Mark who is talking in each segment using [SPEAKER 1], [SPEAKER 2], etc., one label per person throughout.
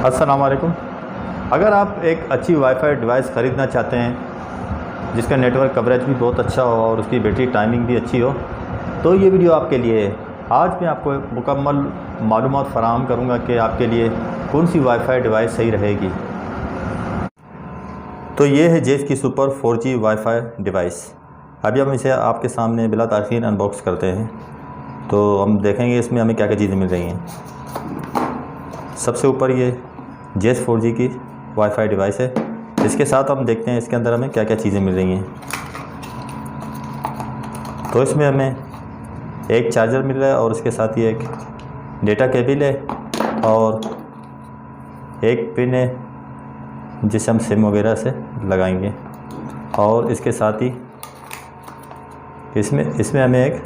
[SPEAKER 1] अस्सलाम वालेकुम। अगर आप एक अच्छी वाईफाई डिवाइस ख़रीदना चाहते हैं जिसका नेटवर्क कवरेज भी बहुत अच्छा हो और उसकी बैटरी टाइमिंग भी अच्छी हो तो ये वीडियो आपके लिए है। आज मैं आपको मुकम्मल मालूमात फ़राहम करूँगा कि आपके लिए कौन सी वाईफाई डिवाइस सही रहेगी। तो ये है जेस की सुपर 4G वाईफाई डिवाइस। अभी हम इसे आपके सामने बिला ताख़ीर अनबॉक्स करते हैं तो हम देखेंगे इसमें हमें क्या क्या चीज़ें मिल रही हैं। सबसे ऊपर ये जेस 4G की वाईफाई डिवाइस है। इसके साथ हम देखते हैं इसके अंदर हमें क्या क्या चीज़ें मिल रही हैं। तो इसमें हमें एक चार्जर मिल रहा है और इसके साथ ही एक डेटा केबल है और एक पिन है जिसे हम सिम वगैरह से लगाएंगे। और इसके साथ ही इसमें हमें एक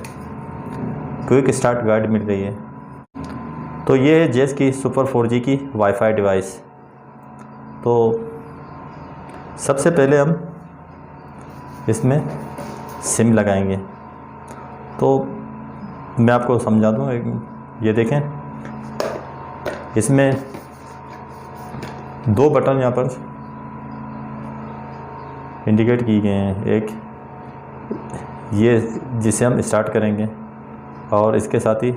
[SPEAKER 1] क्विक स्टार्ट गाइड मिल रही है। तो ये है जेस की सुपर 4G की वाईफाई डिवाइस। तो सबसे पहले हम इसमें सिम लगाएंगे। तो मैं आपको समझा दूँ, ये देखें इसमें दो बटन यहाँ पर इंडिकेट किए गए हैं। एक ये जिसे हम स्टार्ट करेंगे और इसके साथ ही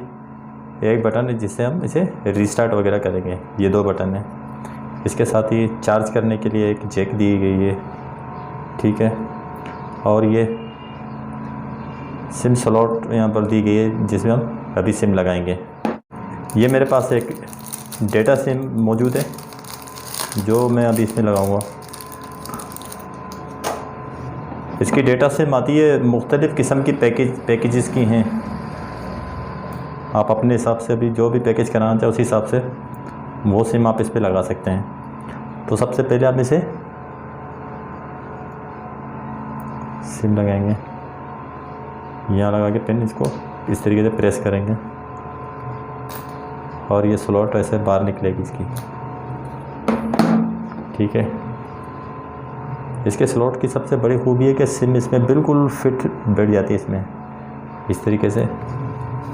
[SPEAKER 1] एक बटन है जिससे हम इसे रीस्टार्ट वगैरह करेंगे। ये दो बटन हैं। इसके साथ ही चार्ज करने के लिए एक जैक दी गई है, ठीक है। और ये सिम स्लॉट यहाँ पर दी गई है जिसमें हम अभी सिम लगाएंगे। ये मेरे पास एक डेटा सिम मौजूद है जो मैं अभी इसमें लगाऊंगा। इसकी डेटा सिम आती है, मुख्तलिफ़ किस्म की पैकेजेस की हैं। आप अपने हिसाब से भी जो भी पैकेज कराना चाहें उसी हिसाब से वो सिम आप इस पर लगा सकते हैं। तो सबसे पहले आप इसे सिम लगाएंगे, यहाँ लगा के पिन इसको इस तरीके से प्रेस करेंगे और ये स्लॉट ऐसे बाहर निकलेगी इसकी, ठीक है। इसके स्लॉट की सबसे बड़ी खूबी है कि सिम इसमें बिल्कुल फिट बैठ जाती है। इसमें इस तरीके से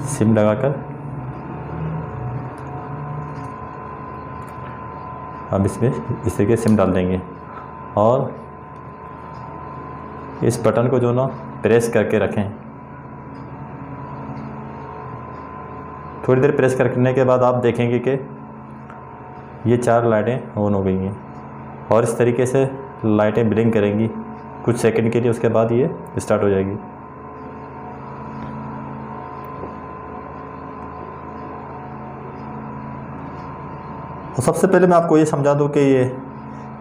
[SPEAKER 1] सिम लगाकर अब इसमें इस तरीके से सिम डाल देंगे और इस बटन को जो ना प्रेस करके रखें। थोड़ी देर प्रेस करने के बाद आप देखेंगे कि ये चार लाइटें ऑन हो गई हैं और इस तरीके से लाइटें ब्लिंक करेंगी कुछ सेकंड के लिए। उसके बाद ये स्टार्ट हो जाएगी। और सबसे पहले मैं आपको ये समझा दूँ कि ये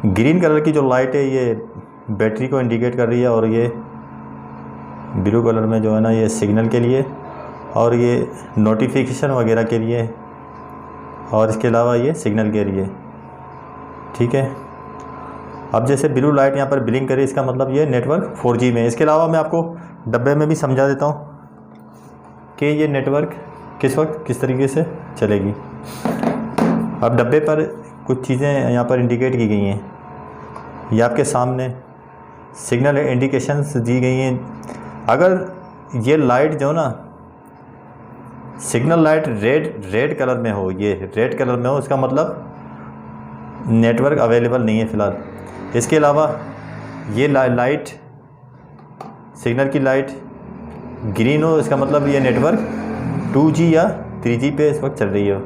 [SPEAKER 1] ग्रीन कलर की जो लाइट है ये बैटरी को इंडिकेट कर रही है और ये ब्लू कलर में जो है ना ये सिग्नल के लिए और ये नोटिफिकेशन वगैरह के लिए और इसके अलावा ये सिग्नल के लिए, ठीक है। अब जैसे ब्लू लाइट यहाँ पर ब्लिंक करे इसका मतलब ये नेटवर्क 4G में है। इसके अलावा मैं आपको डब्बे में भी समझा देता हूँ कि ये नेटवर्क किस वक्त किस तरीके से चलेगी। अब डब्बे पर कुछ चीज़ें यहाँ पर इंडिकेट की गई हैं। ये आपके सामने सिग्नल इंडिकेशंस दी गई हैं। अगर ये लाइट जो ना सिग्नल लाइट रेड कलर में हो, ये रेड कलर में हो, इसका मतलब नेटवर्क अवेलेबल नहीं है फ़िलहाल। इसके अलावा ये लाइट सिग्नल की लाइट ग्रीन हो, इसका मतलब ये नेटवर्क 2G या 3G पे इस वक्त चल रही हो।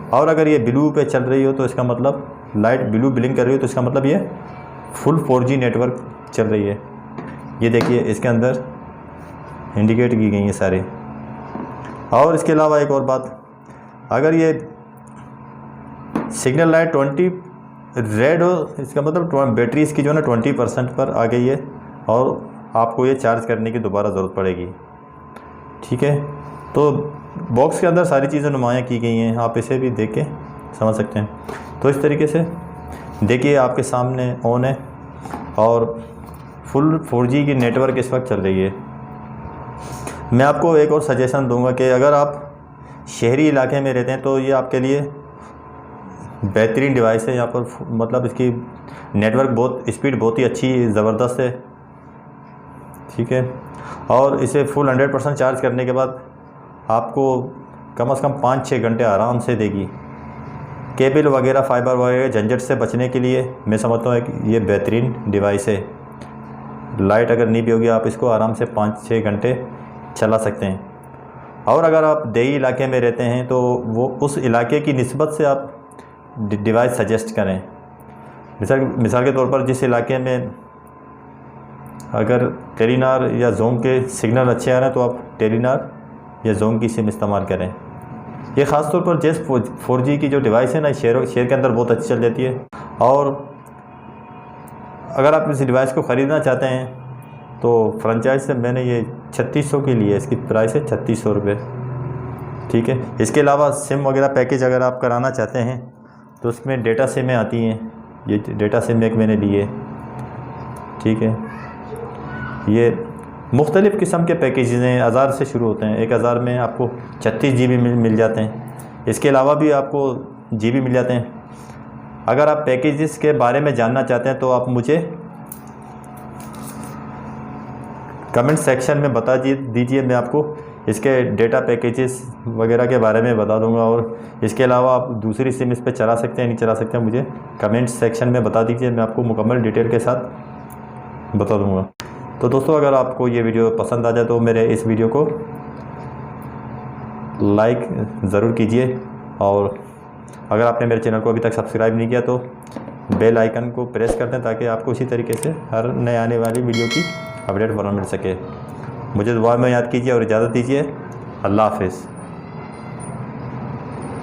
[SPEAKER 1] और अगर ये ब्लू पे चल रही हो तो इसका मतलब लाइट ब्लू ब्लिंक कर रही हो तो इसका मतलब ये फुल 4G नेटवर्क चल रही है। ये देखिए इसके अंदर इंडिकेट की गई हैं सारे। और इसके अलावा एक और बात, अगर ये सिग्नल लाइट 20 रेड हो इसका मतलब बैटरी इसकी जो है ना 20% पर आ गई है और आपको ये चार्ज करने की दोबारा ज़रूरत पड़ेगी, ठीक है। तो बॉक्स के अंदर सारी चीज़ें नुमायाँ की गई हैं, आप इसे भी देख के समझ सकते हैं। तो इस तरीके से देखिए आपके सामने ऑन है और फुल 4G की नेटवर्क इस वक्त चल रही है। मैं आपको एक और सजेशन दूंगा कि अगर आप शहरी इलाके में रहते हैं तो ये आपके लिए बेहतरीन डिवाइस है। यहाँ पर मतलब इसकी नेटवर्क बहुत स्पीड बहुत ही अच्छी ज़बरदस्त है, ठीक है। और इसे फुल 100% चार्ज करने के बाद आपको कम से कम 5-6 घंटे आराम से देगी। केबल वगैरह फाइबर वगैरह झंझट से बचने के लिए मैं समझता हूँ कि ये बेहतरीन डिवाइस है। लाइट अगर नहीं भी होगी आप इसको आराम से 5-6 घंटे चला सकते हैं। और अगर आप देही इलाके में रहते हैं तो वो उस इलाके की निस्बत से आप डिवाइस सजेस्ट करें। मिसाल के तौर पर जिस इलाके में अगर टेलीनार या जोंग के सिग्नल अच्छे आ रहे हैं तो आप टेलीनार या जोंग की सिम इस्तेमाल करें। ये ख़ास तौर पर जेस 4G की जो डिवाइस है ना, शहर के अंदर बहुत अच्छी चल जाती है। और अगर आप इस डिवाइस को ख़रीदना चाहते हैं तो फ्रेंचाइज से मैंने ये 3600 की ली है। इसकी प्राइस है 3600 रुपये, ठीक है। इसके अलावा सिम वगैरह पैकेज अगर आप कराना चाहते हैं तो उसमें डेटा सिमें आती हैं। ये डेटा सिम एक मैंने ली है, ठीक है। ये मुख्तलिफ़ किस्म के पैकेजेस हैं, 1000 से शुरू होते हैं। 1000 में आपको 36 GB मिल जाते हैं। इसके अलावा भी आपको GB मिल जाते हैं। अगर आप पैकेजेस के बारे में जानना चाहते हैं तो आप मुझे कमेंट सेक्शन में बता दीजिए, मैं आपको इसके डेटा पैकेजेस वगैरह के बारे में बता दूंगा। और इसके अलावा आप दूसरी सिम इस पर चला सकते हैं नहीं चला सकते हैं, मुझे कमेंट सेक्शन में बता दीजिए, मैं आपको मुकम्मल डिटेल के साथ बता दूंगा। तो दोस्तों, अगर आपको ये वीडियो पसंद आ जाए तो मेरे इस वीडियो को लाइक ज़रूर कीजिए। और अगर आपने मेरे चैनल को अभी तक सब्सक्राइब नहीं किया तो बेल आइकन को प्रेस कर दें ताकि आपको इसी तरीके से हर नए आने वाली वीडियो की अपडेट फ़ौरन मिल सके। मुझे दुआ में याद कीजिए और इजाज़त दीजिए। अल्लाह हाफ़िज़।